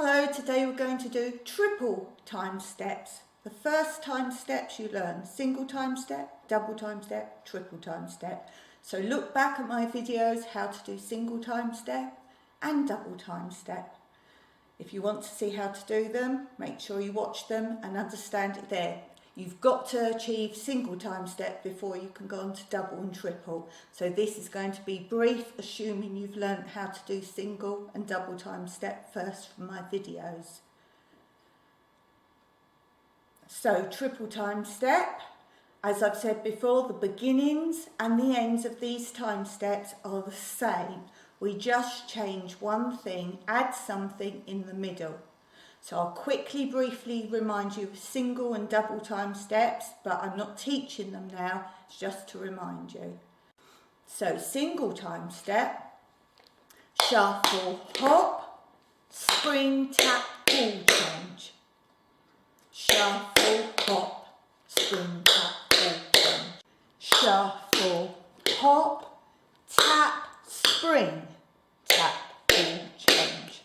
Hello, today we're going to do triple time steps. The first time steps you learn, single time step, double time step, triple time step. So look back at my videos how to do single time step and double time step. If you want to see how to do them, make sure you watch them and understand it there. You've got to achieve single time step before you can go on to double and triple. So this is going to be brief, assuming you've learnt how to do single and double time step first from my videos. So triple time step, as I've said before, the beginnings and the ends of these time steps are the same. We just change one thing, add something in the middle. So I'll quickly, briefly remind you of single and double time steps, but I'm not teaching them now, it's just to remind you. So single time step, shuffle, hop, spring, tap, ball change. Shuffle, hop, spring, tap, ball change. Shuffle, hop, tap, spring, tap, ball change.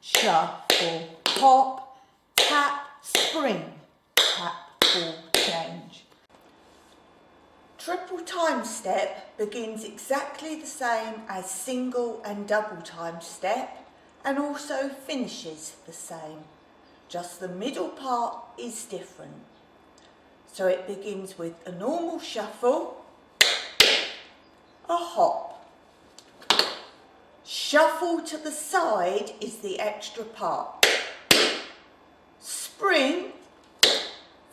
Shuffle, hop, tap, spring, tap, ball change. Triple time step begins exactly the same as single and double time step and also finishes the same. Just the middle part is different. So it begins with a normal shuffle, a hop. Shuffle to the side is the extra part. Spring,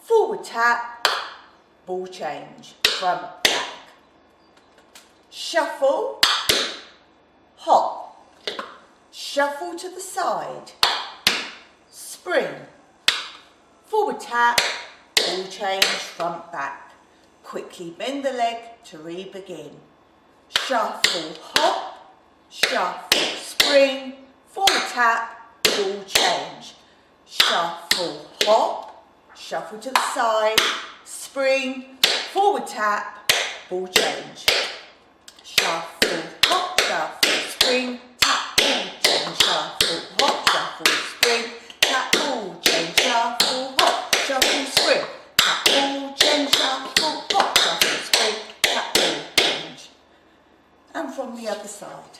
forward tap, ball change, front back. Shuffle, hop. Shuffle to the side. Spring, forward tap, ball change, front back. Quickly bend the leg to re-begin. Shuffle, hop. Shuffle, spring, forward tap, ball change. Shuffle, hop, shuffle to the side, spring, forward tap, ball change. Shuffle, hop, shuffle, spring, tap, ball change. Shuffle, hop, shuffle, spring, tap, ball change. Shuffle, hop, shuffle, spring, tap, ball change. Shuffle, hop, shuffle, spring, tap, ball change. And from the other side.